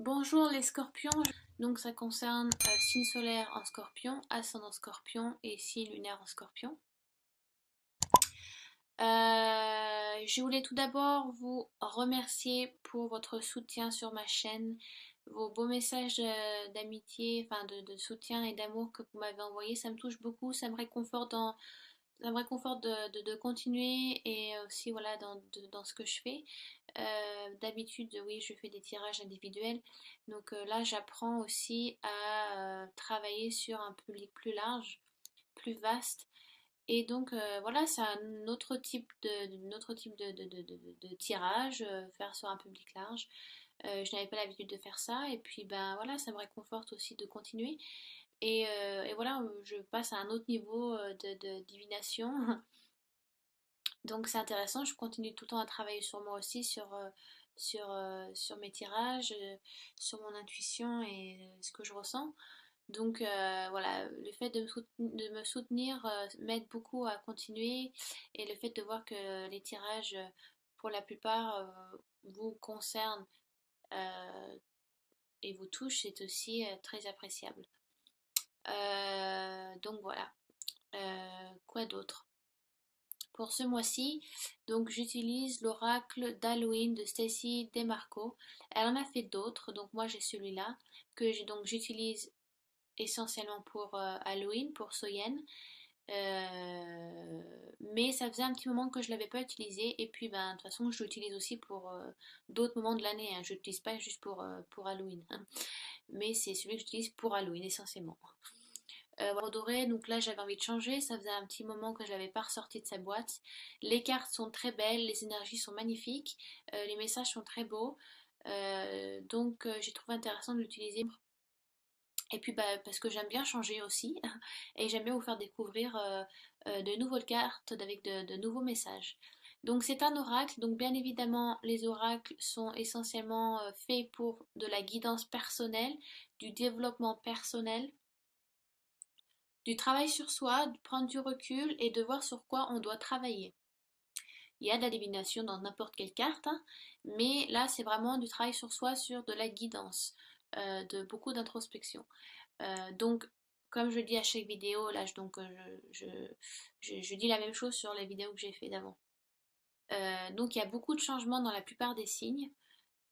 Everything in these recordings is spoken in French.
Bonjour les scorpions, donc ça concerne signe solaire en scorpion, ascendant scorpion et signe lunaire en scorpion. Je voulais tout d'abord vous remercier pour votre soutien sur ma chaîne, vos beaux messages d'amitié, enfin de soutien et d'amour que vous m'avez envoyés, ça me touche beaucoup, ça me réconforte de continuer et aussi voilà dans ce que je fais. D'habitude, oui, je fais des tirages individuels. Donc là, j'apprends aussi à travailler sur un public plus large, plus vaste. Et donc voilà, c'est un autre type de tirage, faire sur un public large. Je n'avais pas l'habitude de faire ça. Et puis ben voilà, ça me réconforte aussi de continuer. Et voilà, je passe à un autre niveau de divination. Donc c'est intéressant, je continue tout le temps à travailler sur moi aussi, sur mes tirages, sur mon intuition et ce que je ressens. Donc voilà, le fait de me soutenir m'aide beaucoup à continuer et le fait de voir que les tirages, pour la plupart, vous concernent et vous touchent, c'est aussi très appréciable. Donc voilà. Quoi d'autre? Pour ce mois-ci, donc j'utilise l'oracle d'Halloween de Stacy DeMarco. Elle en a fait d'autres, donc moi j'ai celui-là que j'utilise essentiellement pour Halloween, pour Soyen. Mais ça faisait un petit moment que je ne l'avais pas utilisé et puis ben de toute façon je l'utilise aussi pour d'autres moments de l'année, hein. Je ne l'utilise pas juste pour Halloween, hein. Mais c'est celui que j'utilise pour Halloween essentiellement. Doré, donc là j'avais envie de changer, ça faisait un petit moment que je l'avais pas ressorti de sa boîte. Les cartes sont très belles, les énergies sont magnifiques, les messages sont très beaux, donc j'ai trouvé intéressant de l'utiliser. Et puis bah, parce que j'aime bien changer aussi, et j'aime bien vous faire découvrir de nouvelles cartes avec de nouveaux messages. Donc c'est un oracle, donc bien évidemment les oracles sont essentiellement faits pour de la guidance personnelle, du développement personnel, du travail sur soi, de prendre du recul et de voir sur quoi on doit travailler. Il y a de la divination dans n'importe quelle carte, hein, mais là c'est vraiment du travail sur soi, sur de la guidance, de beaucoup d'introspection. Donc, comme je le dis à chaque vidéo, là donc je dis la même chose sur les vidéos que j'ai fait d'avant. Donc il y a beaucoup de changements dans la plupart des signes.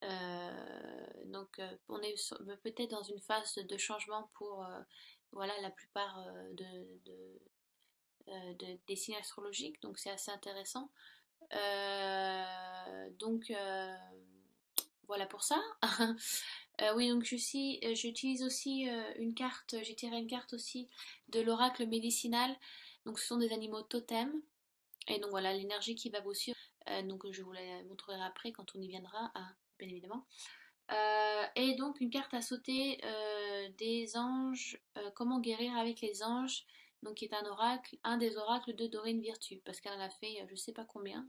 Donc on est peut-être dans une phase de changement pour voilà, la plupart des signes astrologiques, donc c'est assez intéressant. Donc voilà pour ça. Oui, donc j'utilise aussi une carte, j'ai tiré une carte aussi de l'oracle médicinal. Donc ce sont des animaux totems. Et donc voilà l'énergie qui va vous suivre. Donc je vous la montrerai après quand on y viendra, hein, bien évidemment. Et donc une carte à sauter des anges, comment guérir avec les anges, donc qui est un oracle, un des oracles de Dorine Virtue, parce qu'elle en a fait je sais pas combien.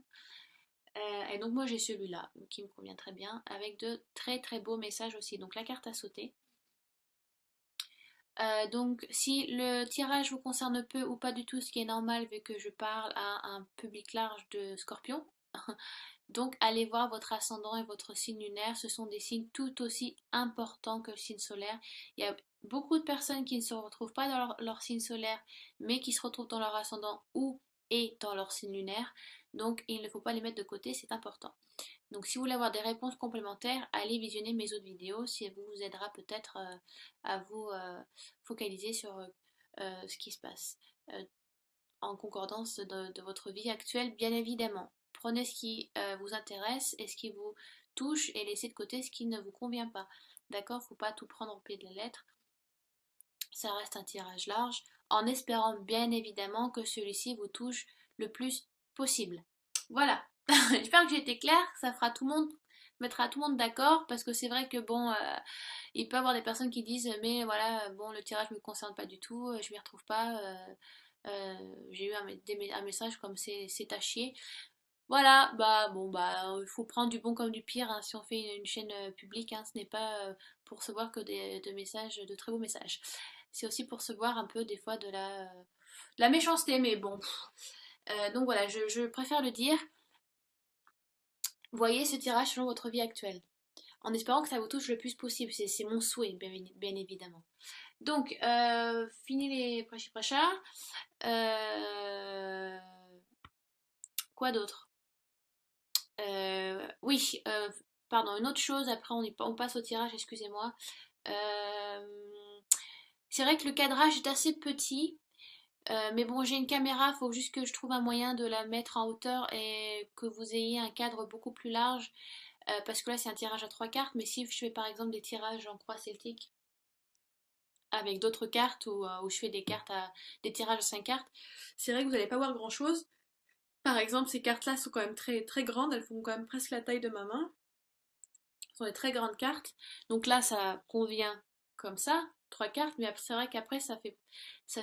Et donc moi j'ai celui-là qui me convient très bien, avec de très très beaux messages aussi. Donc la carte à sauter. Donc si le tirage vous concerne peu ou pas du tout, ce qui est normal vu que je parle à un public large de scorpions, donc allez voir votre ascendant et votre signe lunaire, ce sont des signes tout aussi importants que le signe solaire. Il y a beaucoup de personnes qui ne se retrouvent pas dans leur signe solaire, mais qui se retrouvent dans leur ascendant ou et dans leur signe lunaire. Donc il ne faut pas les mettre de côté, c'est important. Donc si vous voulez avoir des réponses complémentaires, allez visionner mes autres vidéos, si elle vous aidera peut-être à vous focaliser sur ce qui se passe en concordance de votre vie actuelle, bien évidemment. Prenez ce qui vous intéresse et ce qui vous touche et laissez de côté ce qui ne vous convient pas. D'accord? Faut pas tout prendre au pied de la lettre. Ça reste un tirage large, en espérant bien évidemment que celui-ci vous touche le plus possible. Voilà. J'espère que j'ai été claire, ça fera tout le monde, mettra tout le monde d'accord, parce que c'est vrai que bon, il peut y avoir des personnes qui disent mais voilà, bon le tirage me concerne pas du tout, je m'y retrouve pas, j'ai eu un message comme c'est à chier. Voilà, bah bon bah il faut prendre du bon comme du pire, hein, si on fait une chaîne publique, hein, ce n'est pas pour recevoir que de messages, de très beaux messages. C'est aussi pour recevoir un peu des fois de la méchanceté, mais bon. Donc voilà, je préfère le dire. Voyez ce tirage selon votre vie actuelle. en espérant que ça vous touche le plus possible. C'est mon souhait, bien évidemment. Donc, fini les prêchis-prêchas. Euh, quoi d'autre? Oui, pardon, une autre chose, après on passe au tirage, excusez-moi. C'est vrai que le cadrage est assez petit, mais bon, j'ai une caméra, il faut juste que je trouve un moyen de la mettre en hauteur et que vous ayez un cadre beaucoup plus large, parce que là c'est un tirage à 3 cartes, mais si je fais par exemple des tirages en croix celtique avec d'autres cartes où je fais des tirages à 5 cartes, c'est vrai que vous n'allez pas voir grand chose. Par exemple, ces cartes-là sont quand même très, très grandes, elles font quand même presque la taille de ma main. Ce sont des très grandes cartes. Donc là, ça convient comme ça, 3 cartes, mais c'est vrai qu'après, ça fait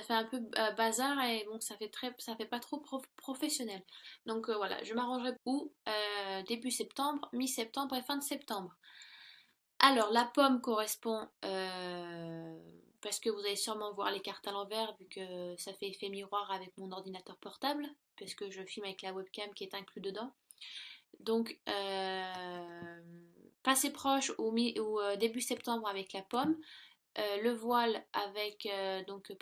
un peu bazar et bon, ça fait pas trop professionnel. Donc voilà, je m'arrangerai ou début septembre, mi-septembre et fin de septembre. Alors, la pomme correspond, parce que vous allez sûrement voir les cartes à l'envers, vu que ça fait effet miroir avec mon ordinateur portable, parce que je filme avec la webcam qui est inclus dedans. Donc, passez proche ou début septembre avec la pomme, le voile avec donc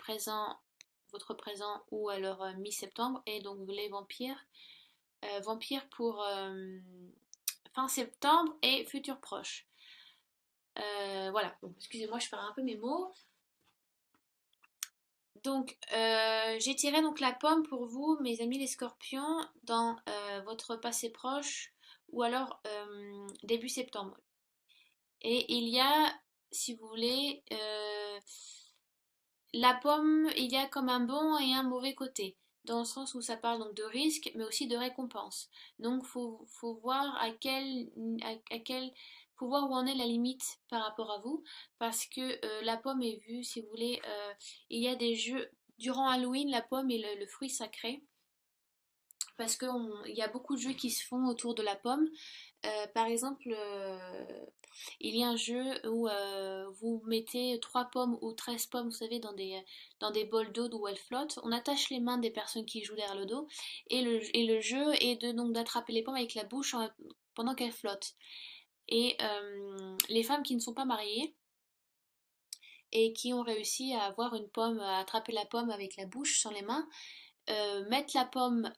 votre présent ou alors mi-septembre, et donc les vampires, vampires pour fin septembre et futur proche. Voilà, bon, excusez-moi, je perds un peu mes mots. Donc, j'ai tiré donc la pomme pour vous, mes amis les scorpions, dans votre passé proche ou alors début septembre. Et il y a, si vous voulez, la pomme, il y a comme un bon et un mauvais côté, dans le sens où ça parle donc de risque, mais aussi de récompense. Donc, faut voir faut voir où en est la limite par rapport à vous, parce que la pomme est vue, si vous voulez, il y a des jeux, durant Halloween, la pomme est le fruit sacré, parce qu'il y a beaucoup de jeux qui se font autour de la pomme. Par exemple, il y a un jeu où vous mettez 3 pommes ou 13 pommes, vous savez, dans des bols d'eau où elles flottent. On attache les mains des personnes qui jouent derrière le dos. Et le jeu est donc d'attraper les pommes avec la bouche pendant qu'elles flottent. Et les femmes qui ne sont pas mariées et qui ont réussi à avoir une pomme, à attraper la pomme avec la bouche sans les mains, mettre la pomme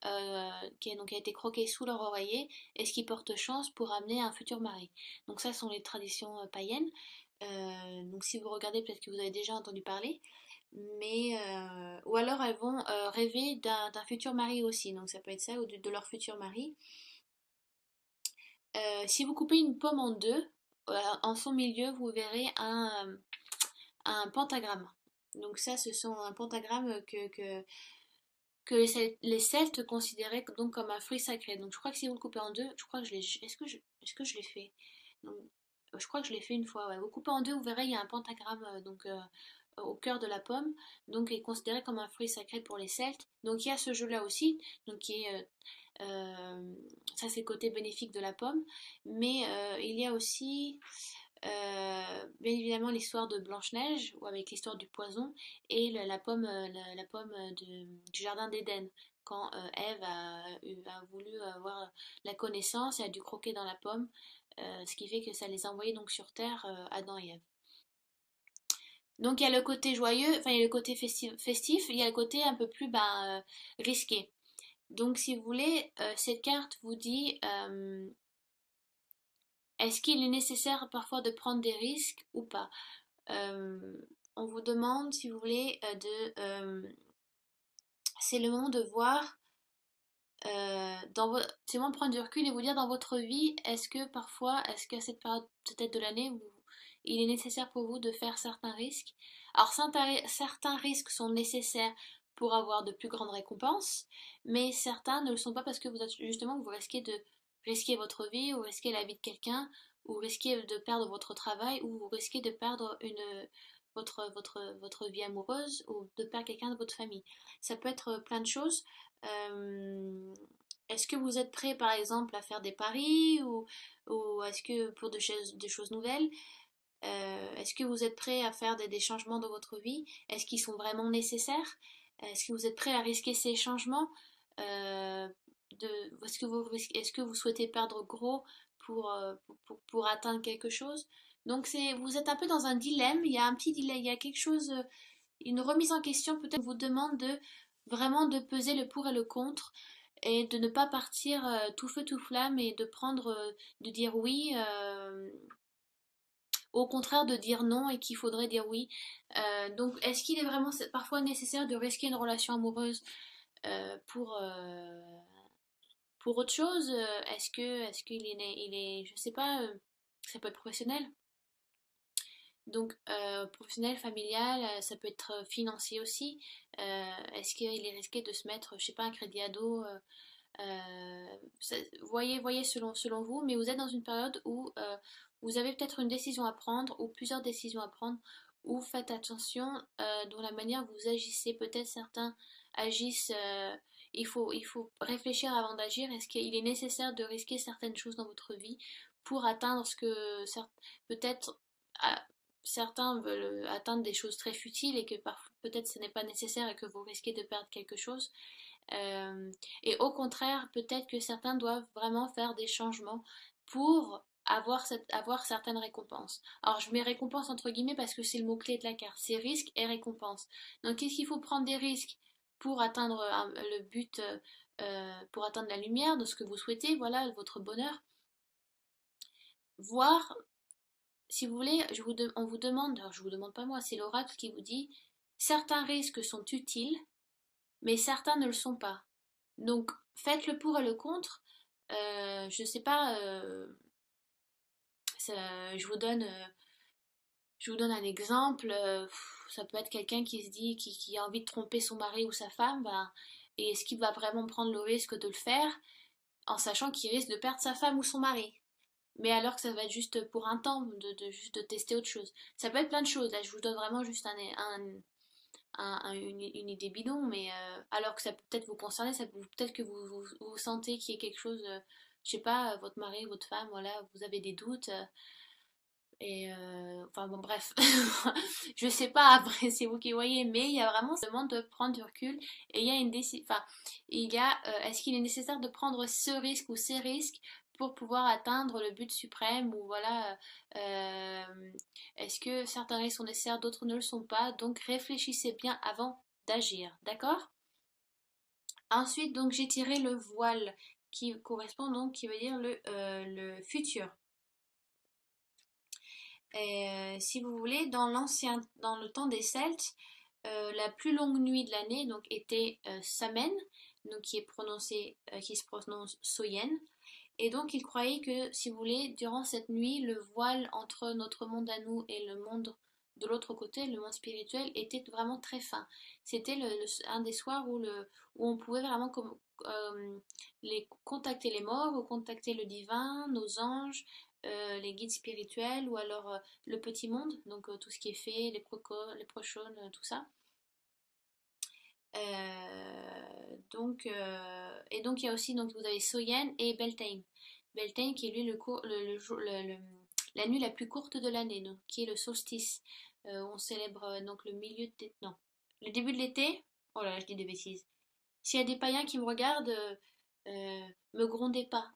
qui a été croquée sous leur oreiller, et ce qui porte chance pour amener un futur mari. Donc ça sont les traditions païennes. Donc si vous regardez, peut-être que vous avez déjà entendu parler. Mais ou alors elles vont rêver d'un futur mari aussi. Donc ça peut être ça, ou de leur futur mari. Si vous coupez une pomme en deux, en son milieu, vous verrez un pentagramme. Donc ça, ce sont un pentagramme que les Celtes considéraient donc comme un fruit sacré. Donc je crois que si vous le coupez en deux, je crois que est-ce que je l'ai fait? Donc, je crois que je l'ai fait une fois. Ouais. Vous coupez en deux, vous verrez, il y a un pentagramme au cœur de la pomme, donc est considéré comme un fruit sacré pour les Celtes. Donc il y a ce jeu-là aussi, donc qui est ça c'est le côté bénéfique de la pomme, mais il y a aussi bien évidemment l'histoire de Blanche-Neige, ou avec l'histoire du poison, et la pomme du jardin d'Éden, quand Ève a voulu avoir la connaissance et a dû croquer dans la pomme, ce qui fait que ça les a envoyés donc sur Terre, Adam et Ève. Donc il y a le côté joyeux, enfin il y a le côté festif, il y a le côté un peu plus risqué. Donc si vous voulez, cette carte vous dit est-ce qu'il est nécessaire parfois de prendre des risques ou pas? Euh, on vous demande, si vous voulez, c'est le moment de voir, c'est le moment de prendre du recul et vous dire dans votre vie, est-ce qu'à cette période peut-être de l'année, il est nécessaire pour vous de faire certains risques? Alors certains risques sont nécessaires pour avoir de plus grandes récompenses, mais certains ne le sont pas parce que justement vous risquez de risquer votre vie, ou risquer la vie de quelqu'un, ou risquer de perdre votre travail, ou vous risquez de perdre votre vie amoureuse, ou de perdre quelqu'un de votre famille. Ça peut être plein de choses. Euh, Est-ce que vous êtes prêt, par exemple, à faire des paris, ou est-ce que pour des choses nouvelles, est-ce que vous êtes prêt à faire des changements dans votre vie? Est-ce qu'ils sont vraiment nécessaires? Est-ce que vous êtes prêt à risquer ces changements? Est-ce que vous souhaitez perdre gros pour atteindre quelque chose. Donc vous êtes un peu dans un dilemme, il y a un petit dilemme, il y a quelque chose, une remise en question peut-être vous demande de vraiment de peser le pour et le contre et de ne pas partir tout feu tout flamme et de prendre, de dire oui, au contraire de dire non et qu'il faudrait dire oui. Donc est-ce qu'il est vraiment parfois nécessaire de risquer une relation amoureuse euh, pour, euh, pour autre chose? Est-ce qu'il je sais pas, ça peut être professionnel. Donc, professionnel, familial, ça peut être financier aussi. Est-ce qu'il est risqué de se mettre, je sais pas, un crédit ado voyez selon vous, mais vous êtes dans une période où vous avez peut-être une décision à prendre ou plusieurs décisions à prendre, ou faites attention dans la manière où vous agissez. Peut-être certains agissent, il faut réfléchir avant d'agir. Est-ce qu'il est nécessaire de risquer certaines choses dans votre vie pour atteindre ce que peut-être ah, certains veulent atteindre des choses très futiles et que peut-être ce n'est pas nécessaire et que vous risquez de perdre quelque chose. Euh, et au contraire, peut-être que certains doivent vraiment faire des changements pour avoir certaines récompenses. Alors je mets récompense entre guillemets parce que c'est le mot-clé de la carte, c'est risque et récompense. Donc qu'est-ce qu'il faut prendre des risques pour atteindre le but, pour atteindre la lumière de ce que vous souhaitez, voilà, votre bonheur. Voir, si vous voulez, on vous demande, alors je vous demande pas moi, c'est l'oracle qui vous dit, certains risques sont utiles, mais certains ne le sont pas. Donc, faites le pour et le contre. Je sais pas, je vous donne, un exemple. Ça peut être quelqu'un qui se dit, qui a envie de tromper son mari ou sa femme, ben, et est-ce qu'il va vraiment prendre le risque de le faire en sachant qu'il risque de perdre sa femme ou son mari? Mais alors que ça va être juste pour un temps, juste de tester autre chose. Ça peut être plein de choses. Là, je vous donne vraiment juste une idée bidon, mais alors que ça peut peut-être vous concerner, ça peut peut-être que vous sentez qu'il y a quelque chose, je sais pas, votre mari, votre femme, voilà, vous avez des doutes, et enfin bon, bref, je sais pas, après c'est vous qui voyez, mais il y a vraiment ce demande de prendre du recul, et il y a une décision, enfin, il y a, est-ce qu'il est nécessaire de prendre ce risque ou ces risques pour pouvoir atteindre le but suprême, ou voilà, est-ce que certains risques sont nécessaires, d'autres ne le sont pas, donc réfléchissez bien avant d'agir, d'accord? Ensuite, donc j'ai tiré le voile qui correspond donc, qui veut dire le futur. Et, si vous voulez, dans le temps des Celtes, la plus longue nuit de l'année donc était Samen, donc qui se prononce Soyen. Et donc ils croyaient que, si vous voulez, durant cette nuit, le voile entre notre monde à nous et le monde de l'autre côté, le monde spirituel, était vraiment très fin. C'était un des soirs où on pouvait vraiment contacter les morts, ou contacter le divin, nos anges, les guides spirituels, ou alors le petit monde, donc tout ce qui est fait, les prochones, tout ça. Et donc il y a aussi, donc vous avez Soyen et Beltane. Beltane qui est lui la nuit la plus courte de l'année, donc qui est le solstice. On célèbre donc le milieu de non, le début de l'été. Oh là là, je dis des bêtises. S'il y a des païens qui me regardent, me grondez pas.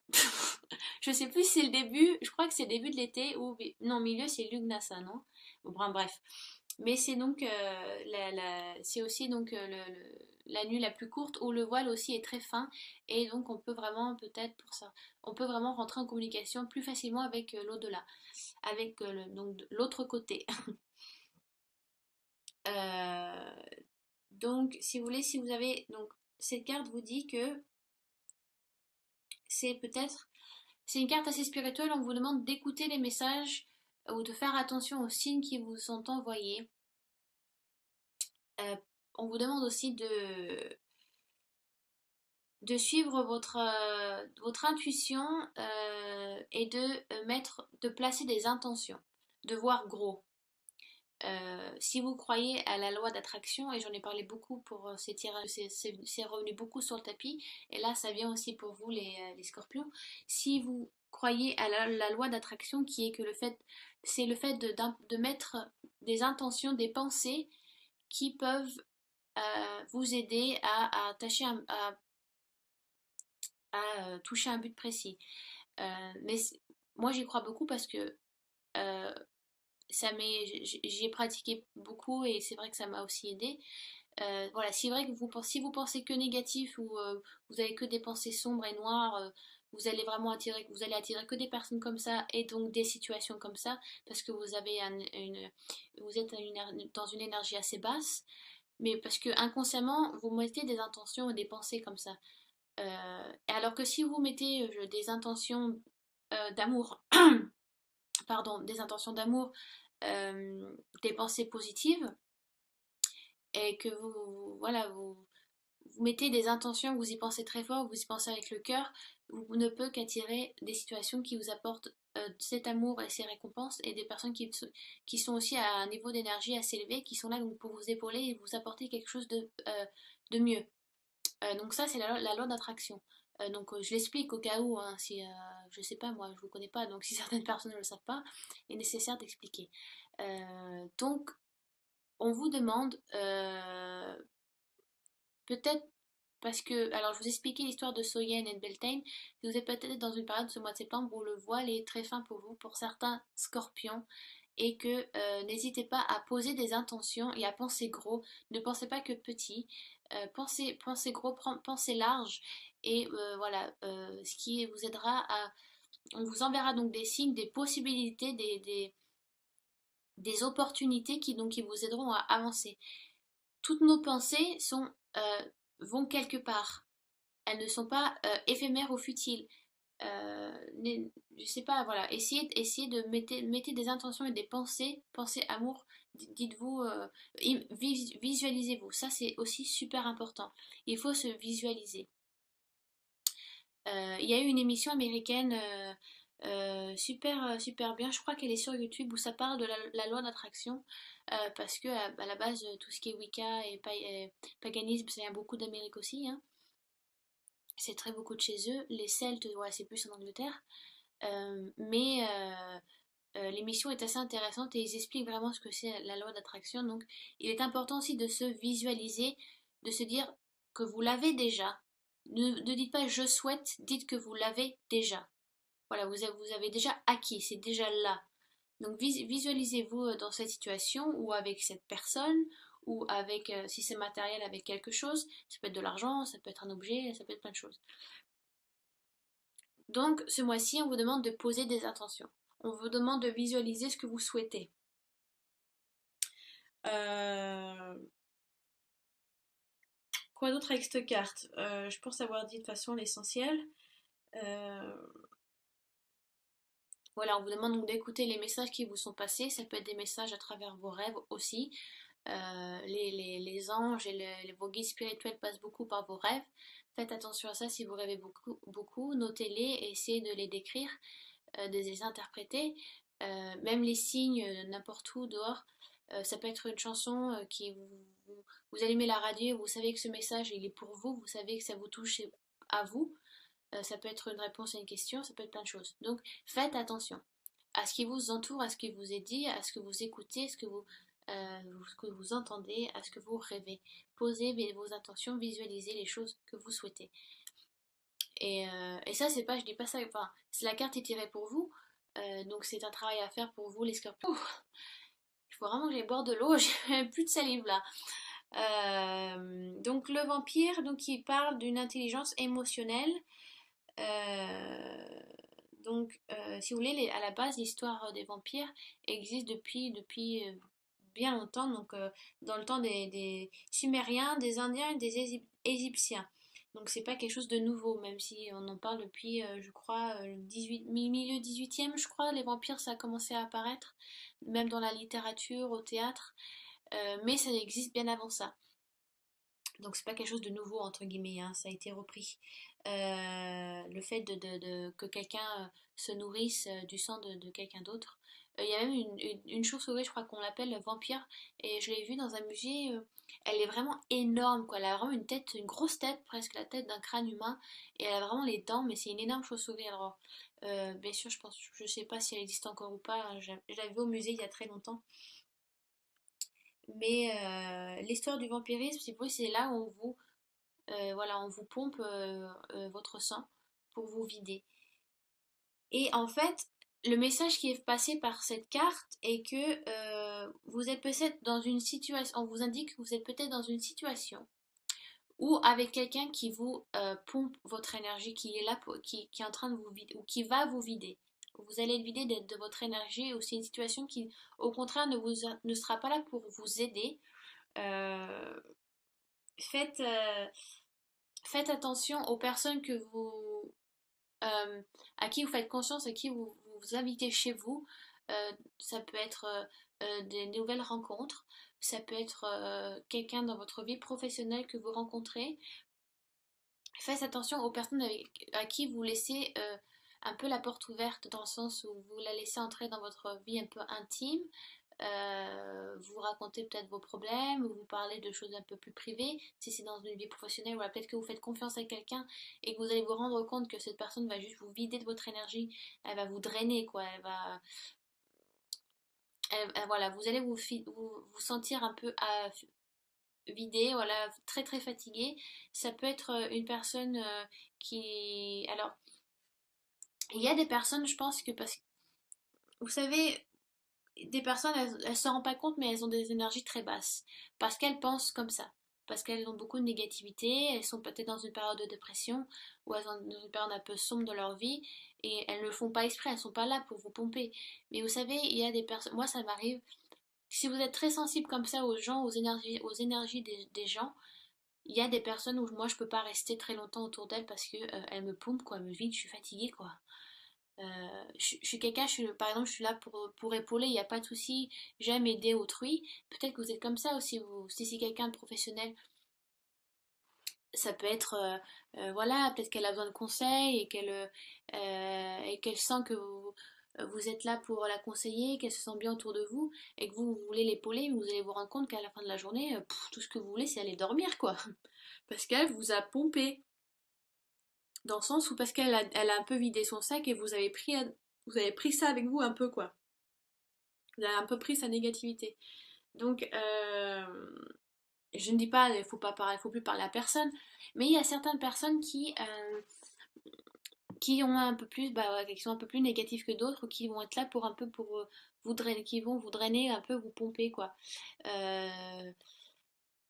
Je sais plus si c'est le début, je crois que c'est le début de l'été, ou non, milieu c'est Lugnasa, non? Bon, bref. Mais c'est donc c'est aussi donc la nuit la plus courte où le voile aussi est très fin, et donc on peut vraiment, peut-être pour ça, on peut vraiment rentrer en communication plus facilement avec l'au-delà, avec donc l'autre côté. Euh, donc si vous voulez, si vous avez donc cette carte vous dit que c'est peut-être c'est une carte assez spirituelle. On vous demande d'écouter les messages ou de faire attention aux signes qui vous sont envoyés. Euh, on vous demande aussi de suivre votre intuition, et de placer des intentions, de voir gros. Si vous croyez à la loi d'attraction, et j'en ai parlé beaucoup pour ces tirages, c'est revenu beaucoup sur le tapis, et là ça vient aussi pour vous les scorpions. Si vous croyez à la loi d'attraction, qui est que c'est le fait de mettre des intentions, des pensées qui peuvent vous aider à attacher à toucher un but précis. Mais moi j'y crois beaucoup parce que euh, j'y ai pratiqué beaucoup et c'est vrai que ça m'a aussi aidé. Voilà, c'est vrai que si vous pensez que négatif ou vous avez que des pensées sombres et noires, vous allez attirer que des personnes comme ça et donc des situations comme ça parce que vous êtes dans une énergie assez basse, mais parce que inconsciemment vous mettez des intentions et des pensées comme ça. Alors que si vous mettez des intentions d'amour, pardon, des intentions d'amour, des pensées positives et que voilà, vous mettez des intentions, vous y pensez très fort, vous y pensez avec le cœur, vous ne peut qu'attirer des situations qui vous apportent cet amour et ces récompenses et des personnes qui sont aussi à un niveau d'énergie assez élevé, qui sont là donc, pour vous épauler et vous apporter quelque chose de mieux. Donc ça, c'est la loi d'attraction. Donc je l'explique au cas où, hein, si je sais pas, moi je vous connais pas, donc si certaines personnes ne le savent pas, il est nécessaire d'expliquer. Donc on vous demande peut-être parce que, alors je vous expliquais l'histoire de Soyen et de Beltane, vous êtes peut-être dans une période ce mois de septembre où le voile est très fin pour vous, pour certains scorpions, et que n'hésitez pas à poser des intentions et à penser gros, ne pensez pas que petit, pensez gros, pensez large, et voilà, ce qui vous aidera à... On vous enverra donc des signes, des possibilités, des opportunités qui vous aideront à avancer. Toutes nos pensées vont quelque part. Elles ne sont pas éphémères ou futiles. Je sais pas, voilà, essayez de mettez des intentions et des pensez amour, dites-vous, visualisez-vous, ça c'est aussi super important. Il faut se visualiser. Il y a eu une émission américaine super bien, je crois qu'elle est sur YouTube, où ça parle de la loi d'attraction, parce que à la base, tout ce qui est Wicca et paganisme, ça vient beaucoup d'Amérique aussi, hein. C'est très beaucoup de chez eux. Les Celtes, ouais, c'est plus en Angleterre. Mais l'émission est assez intéressante et ils expliquent vraiment ce que c'est la loi d'attraction. Donc, il est important aussi de se visualiser, de se dire que vous l'avez déjà. Ne dites pas je souhaite, dites que vous l'avez déjà. Voilà, vous avez déjà acquis, c'est déjà là. Donc visualisez-vous dans cette situation ou avec cette personne ou avec, si c'est matériel, avec quelque chose. Ça peut être de l'argent, ça peut être un objet, ça peut être plein de choses. Donc ce mois-ci, on vous demande de poser des intentions. On vous demande de visualiser ce que vous souhaitez. Euh, Quoi d'autre avec cette carte? Je pense avoir dit de façon l'essentiel. Euh, Voilà, on vous demande donc d'écouter les messages qui vous sont passés. Ça peut être des messages à travers vos rêves aussi. Les anges et vos guides spirituels passent beaucoup par vos rêves. Faites attention à ça si vous rêvez beaucoup. Notez-les et essayez de les décrire, de les interpréter. Même les signes, n'importe où dehors. Ça peut être une chanson vous allumez la radio, vous savez que ce message il est pour vous, vous savez que ça vous touche à vous. Ça peut être une réponse à une question, ça peut être plein de choses. Donc faites attention à ce qui vous entoure, à ce qui vous est dit, à ce que vous écoutez, ce que vous entendez, à ce que vous rêvez. Posez vos intentions, visualisez les choses que vous souhaitez. Et ça, c'est pas, je dis pas ça, enfin, la carte est tirée pour vous, donc c'est un travail à faire pour vous les scorpions. Il faut vraiment que j'aille boire de l'eau, j'ai plus de salive là. Donc le vampire, donc il parle d'une intelligence émotionnelle. Euh, si vous voulez, à la base, l'histoire des vampires existe depuis bien longtemps, donc dans le temps des Sumériens, des Indiens et des Égyptiens. Donc c'est pas quelque chose de nouveau, même si on en parle depuis, je crois, milieu 18e, je crois, les vampires, ça a commencé à apparaître, même dans la littérature, au théâtre, mais ça existe bien avant ça. Donc c'est pas quelque chose de nouveau entre guillemets, hein, ça a été repris. Le fait que quelqu'un se nourrisse du sang de quelqu'un d'autre. Il y a même une chauve-souris, je crois qu'on l'appelle vampire, et je l'ai vue dans un musée. Elle est vraiment énorme, quoi. Elle a vraiment une tête, une grosse tête, presque la tête d'un crâne humain, et elle a vraiment les dents, mais c'est une énorme chauve-souris. Alors, bien sûr, je sais pas si elle existe encore ou pas. Hein, je l'avais vue au musée il y a très longtemps. Mais l'histoire du vampirisme, c'est là où voilà, on vous pompe votre sang pour vous vider. Et en fait, le message qui est passé par cette carte est que vous êtes peut-être dans une situation, on vous indique que vous êtes peut-être dans une situation ou avec quelqu'un qui vous pompe votre énergie, qui est là, qui est en train de vous vider, ou qui va vous vider. Vous allez être vidé de votre énergie, ou c'est une situation qui, au contraire, ne sera pas là pour vous aider. Euh, faites, euh, faites attention aux personnes à qui vous faites confiance, à qui vous invitez chez vous. Ça peut être des nouvelles rencontres, ça peut être quelqu'un dans votre vie professionnelle que vous rencontrez. Faites attention aux personnes à qui vous laissez un peu la porte ouverte, dans le sens où vous la laissez entrer dans votre vie un peu intime. Vous racontez peut-être vos problèmes, ou vous parlez de choses un peu plus privées. Si c'est dans une vie professionnelle, voilà, peut-être que vous faites confiance à quelqu'un et que vous allez vous rendre compte que cette personne va juste vous vider de votre énergie, elle va vous drainer, quoi. Voilà, vous allez vous sentir un peu vidé, voilà, très très fatigué. Ça peut être une personne qui... Alors, il y a des personnes, je pense que parce que, vous savez, des personnes, elles se rendent pas compte, mais elles ont des énergies très basses. Parce qu'elles pensent comme ça. Parce qu'elles ont beaucoup de négativité, elles sont peut-être dans une période de dépression, ou elles sont dans une période un peu sombre de leur vie, et elles ne le font pas exprès, elles sont pas là pour vous pomper. Mais vous savez, il y a des personnes, moi ça m'arrive, si vous êtes très sensible comme ça aux gens, aux énergies des gens, il y a des personnes où moi je peux pas rester très longtemps autour d'elles parce que elles me pompent, quoi, elles me vident, je suis fatiguée, quoi. Je suis quelqu'un, par exemple, je suis là pour épauler, il n'y a pas de souci, j'aime aider autrui. Peut-être que vous êtes comme ça aussi, si c'est quelqu'un de professionnel, ça peut être, voilà, peut-être qu'elle a besoin de conseils et qu'elle sent que vous êtes là pour la conseiller, qu'elle se sent bien autour de vous et que vous voulez l'épauler, mais vous allez vous rendre compte qu'à la fin de la journée, tout ce que vous voulez, c'est aller dormir, quoi. Parce qu'elle vous a pompé, dans le sens où parce elle a un peu vidé son sac et vous avez pris ça avec vous un peu, quoi. Vous avez un peu pris sa négativité. Donc, je ne dis pas, il faut pas parler, faut plus parler à personne, mais il y a certaines personnes qui ont un peu plus, bah, ouais, qui sont un peu plus négatives que d'autres, ou qui vont être là pour un peu pour vous drainer, qui vont vous drainer, un peu vous pomper, quoi. Euh,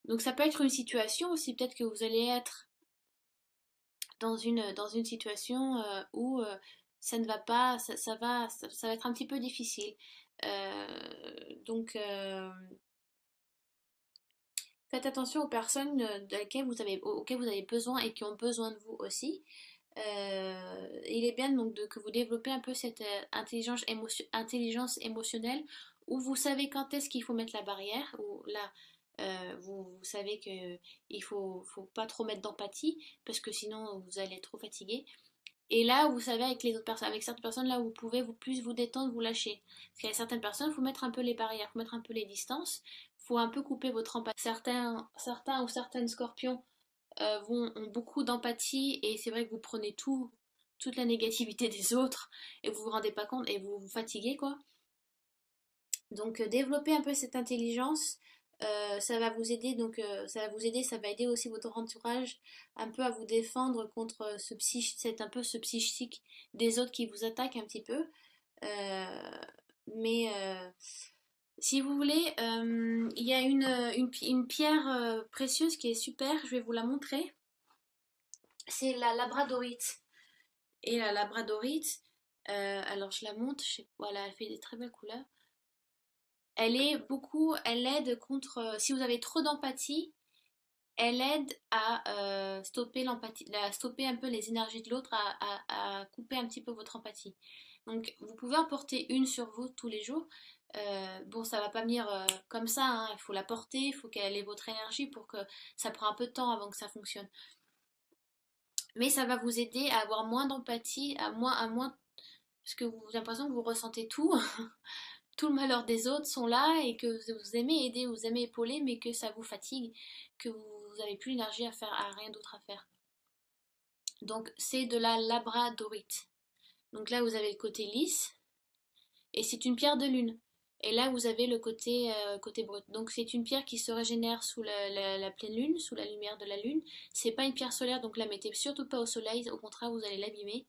donc ça peut être une situation aussi, peut-être que vous allez être dans une situation où ça ne va pas, ça va être un petit peu difficile. Donc, faites attention aux personnes auxquelles vous avez besoin et qui ont besoin de vous aussi. Il est bien donc que vous développez un peu cette intelligence émotionnelle où vous savez quand est-ce qu'il faut mettre la barrière, où là vous savez que faut pas trop mettre d'empathie parce que sinon vous allez être trop fatigué. Et là, vous savez, avec les autres personnes, avec certaines personnes, là, vous pouvez plus vous détendre, vous lâcher. Parce qu'il y a certaines personnes, il faut mettre un peu les barrières, il faut mettre un peu les distances, il faut un peu couper votre empathie. Certains ou certaines scorpions ont beaucoup d'empathie et c'est vrai que vous prenez toute la négativité des autres et vous vous rendez pas compte et vous vous fatiguez, quoi. Donc développer un peu cette intelligence, ça va vous aider, donc ça va vous aider, ça va aider aussi votre entourage un peu à vous défendre contre ce psychique des autres qui vous attaquent un petit peu. Euh, mais si vous voulez, il y a une pierre précieuse qui est super, je vais vous la montrer. C'est la labradorite. Et la labradorite, alors je la montre, voilà, elle fait des très belles couleurs. Elle aide contre, si vous avez trop d'empathie, elle aide à stopper l'empathie, à stopper un peu les énergies de l'autre, à couper un petit peu votre empathie. Donc vous pouvez en porter une sur vous tous les jours. Bon, ça va pas venir comme ça, hein. Il faut la porter, il faut qu'elle ait votre énergie pour que ça prend un peu de temps avant que ça fonctionne. Mais ça va vous aider à avoir moins d'empathie, parce que vous avez l'impression que vous ressentez tout, tout le malheur des autres sont là et que vous aimez aider, vous aimez épauler, mais que ça vous fatigue, que vous n'avez plus l'énergie à faire, à rien d'autre à faire. Donc c'est de la labradorite. Donc là vous avez le côté lisse et c'est une pierre de lune. Et là vous avez le côté brut. Donc c'est une pierre qui se régénère sous la pleine lune, sous la lumière de la lune. C'est pas une pierre solaire, donc la mettez surtout pas au soleil, au contraire vous allez l'abîmer.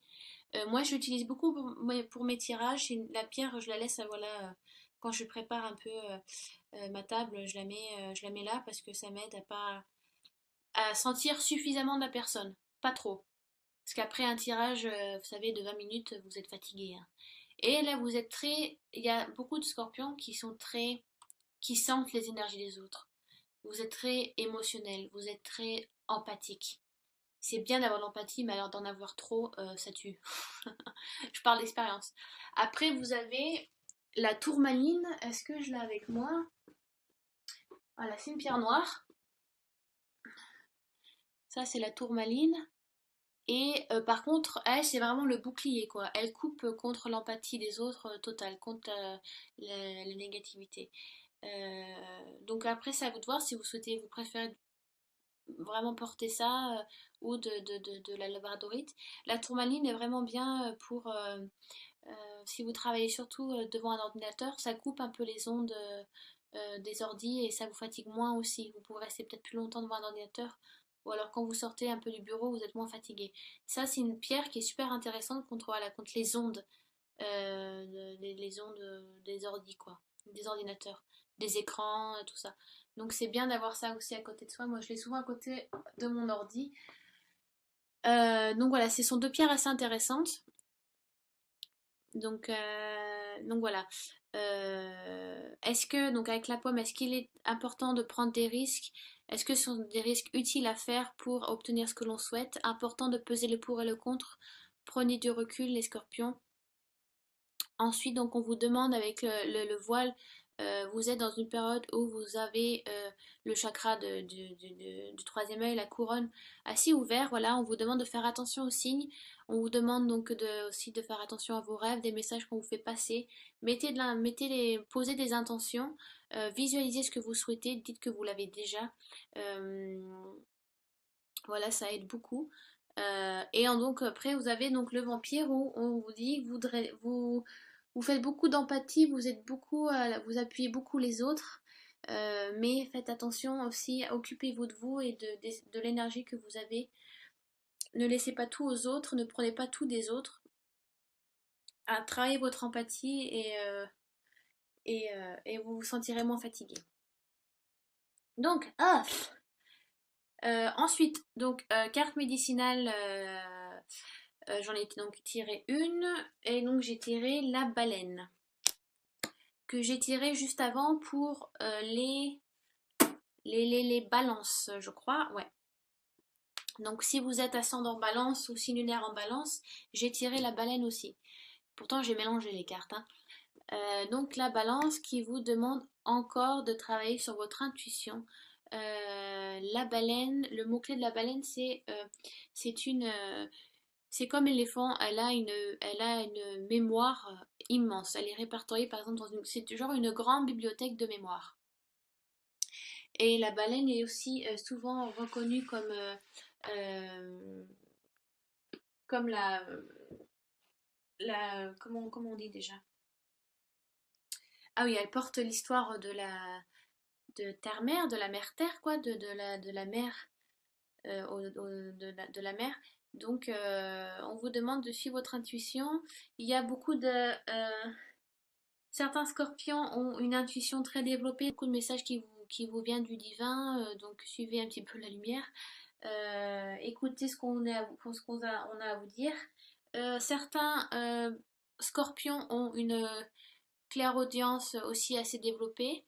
Moi, je l'utilise beaucoup pour mes tirages. La pierre, je la laisse, voilà, quand je prépare un peu ma table, je la mets là parce que ça m'aide à sentir suffisamment de la personne, pas trop. Parce qu'après un tirage, vous savez, de 20 minutes, vous êtes fatigué, hein. Et là, vous êtes très. Il y a beaucoup de scorpions qui sont très. Qui sentent les énergies des autres. Vous êtes très émotionnel, vous êtes très empathique. C'est bien d'avoir de l'empathie, mais alors d'en avoir trop, ça tue. Je parle d'expérience. Après, vous avez la tourmaline. Est-ce que je l'ai avec moi? Voilà, c'est une pierre noire. Ça, c'est la tourmaline. Et par contre, elle, c'est vraiment le bouclier, quoi. Elle coupe contre l'empathie des autres totale, contre la négativité. Donc après, c'est à vous de voir si vous souhaitez, vous préférez vraiment porter ça ou de la labradorite. La tourmaline est vraiment bien pour si vous travaillez surtout devant un ordinateur, ça coupe un peu les ondes des ordis et ça vous fatigue moins aussi. Vous pouvez rester peut-être plus longtemps devant un ordinateur ou alors quand vous sortez un peu du bureau, vous êtes moins fatigué. Ça, c'est une pierre qui est super intéressante contre, voilà, contre les ondes, les ondes des ordis, quoi, des ordinateurs, des écrans, tout ça. Donc c'est bien d'avoir ça aussi à côté de soi. Moi, je l'ai souvent à côté de mon ordi. Donc voilà, ce sont deux pierres assez intéressantes. Donc voilà. Est-ce que, donc avec la pomme, est-ce qu'il est important de prendre des risques? Est-ce que ce sont des risques utiles à faire pour obtenir ce que l'on souhaite? Important de peser le pour et le contre. Prenez du recul, les scorpions. Ensuite, donc, on vous demande avec le voile, vous êtes dans une période où vous avez le chakra du troisième œil, la couronne, assez ouvert. Voilà, on vous demande de faire attention aux signes. On vous demande donc aussi de faire attention à vos rêves, des messages qu'on vous fait passer. Posez des intentions, visualisez ce que vous souhaitez, dites que vous l'avez déjà. Euh, voilà, ça aide beaucoup. Donc après, vous avez donc le vampire où on vous dit, vous faites beaucoup d'empathie, vous êtes beaucoup, vous appuyez beaucoup les autres, mais faites attention aussi, occupez-vous de vous et de l'énergie que vous avez. Ne laissez pas tout aux autres, ne prenez pas tout des autres. Travaillez votre empathie et vous vous sentirez moins fatigué. Donc, ensuite, donc carte médicinale, j'en ai donc tiré une, et donc j'ai tiré la baleine, que j'ai tiré juste avant pour les balances, je crois, ouais. Donc si vous êtes ascendant balance ou signe lunaire en balance, j'ai tiré la baleine aussi. Pourtant j'ai mélangé les cartes, hein. Donc la balance qui vous demande encore de travailler sur votre intuition. La baleine, le mot-clé de la baleine, c'est c'est comme l'éléphant, elle a une mémoire immense. Elle est répertoriée par exemple c'est genre une grande bibliothèque de mémoire. Et la baleine est aussi souvent reconnue euh, comme comment on dit déjà? Ah oui, elle porte l'histoire de terre-mère, de la mère-terre, quoi, de la mère, de la mer. Donc, on vous demande de suivre votre intuition. Il y a beaucoup de... certains scorpions ont une intuition très développée, beaucoup de messages qui vous viennent du divin, donc suivez un petit peu la lumière. Écoutez on a à vous dire. Certains scorpions ont une clairaudience aussi assez développée.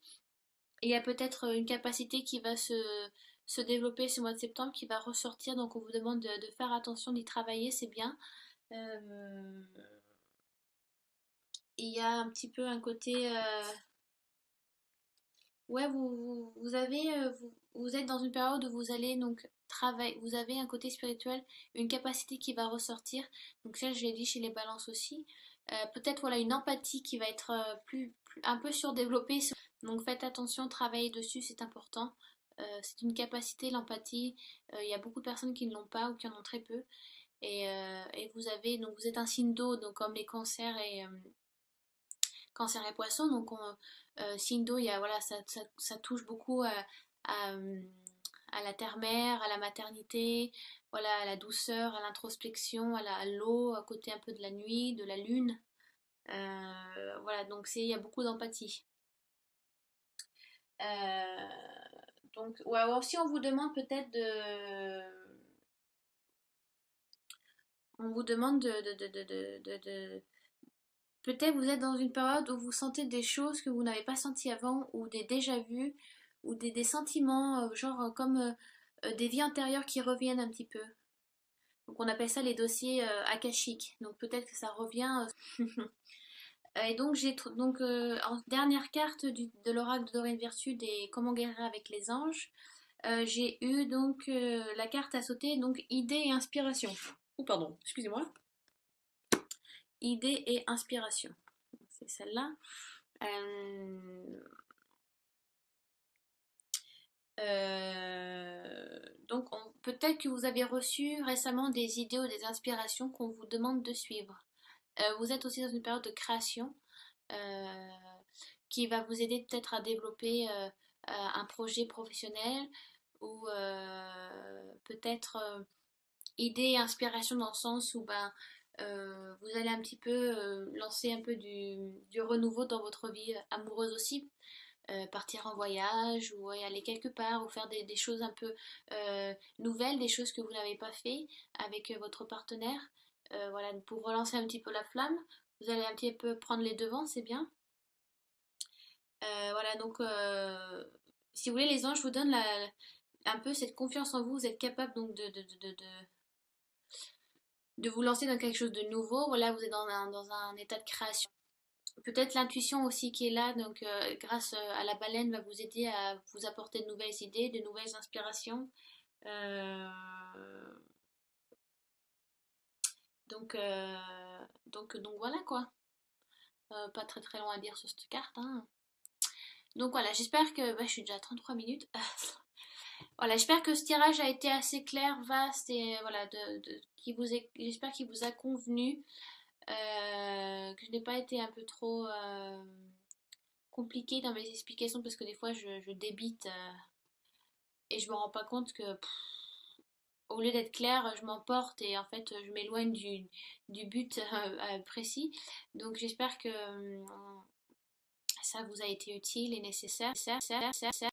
Il y a peut-être une capacité qui va se développer ce mois de septembre, qui va ressortir, donc on vous demande de faire attention, d'y travailler, c'est bien. Euh, il y a un petit peu un côté... ouais, vous êtes dans une période où vous allez donc travailler, vous avez un côté spirituel, une capacité qui va ressortir. Donc ça, je l'ai dit chez les balances aussi. Peut-être voilà une empathie qui va être un peu surdéveloppée. Donc faites attention, travaillez dessus, c'est important. C'est une capacité, l'empathie. Il y a beaucoup de personnes qui ne l'ont pas ou qui en ont très peu. Et vous êtes un signe d'eau, donc comme les cancers cancer et poisson. Donc signe d'eau, il y a, voilà, ça touche beaucoup à la terre-mère, à la maternité. voilà, à la douceur, à l'introspection, à l'eau, à côté un peu de la nuit, de la lune. Voilà, donc il y a beaucoup d'empathie. Euh, donc, ou alors si on vous demande peut-être on vous demande peut-être vous êtes dans une période où vous sentez des choses que vous n'avez pas senties avant, ou des déjà-vus, ou des sentiments, genre comme des vies antérieures qui reviennent un petit peu. Donc on appelle ça les dossiers akashiques. Donc peut-être que ça revient. Et donc en dernière carte de l'oracle de Doreen Virtue des Comment guérir avec les anges, j'ai eu donc la carte à sauter, donc idée et inspiration. Oh pardon, excusez-moi. Idée et inspiration. C'est celle-là. Euh, donc peut-être que vous avez reçu récemment des idées ou des inspirations qu'on vous demande de suivre. Vous êtes aussi dans une période de création euh, qui va vous aider peut-être à développer un projet professionnel ou peut-être idée et inspiration dans le sens où vous allez un petit peu lancer un peu du renouveau dans votre vie amoureuse aussi. Partir en voyage ou aller quelque part ou faire des choses un peu nouvelles, des choses que vous n'avez pas fait avec votre partenaire. Voilà, pour relancer un petit peu la flamme, vous allez un petit peu prendre les devants, c'est bien. Voilà, donc si vous voulez, les anges vous donnent un peu cette confiance en vous, vous êtes capable donc de vous lancer dans quelque chose de nouveau. Voilà, vous êtes dans un état de création. Peut-être l'intuition aussi qui est là, donc grâce à la baleine, va vous aider à vous apporter de nouvelles idées, de nouvelles inspirations. Euh, donc, euh, donc voilà quoi. Pas très très long à dire sur cette carte, hein. Donc voilà, j'espère que je suis déjà à 33 minutes. Voilà, j'espère que ce tirage a été assez clair, vaste et voilà, j'espère qu'il vous a convenu, que je n'ai pas été un peu trop compliquée dans mes explications parce que des fois je débite et je me rends pas compte que au lieu d'être claire, je m'emporte et en fait je m'éloigne du but précis. Donc j'espère que ça vous a été utile et nécessaire.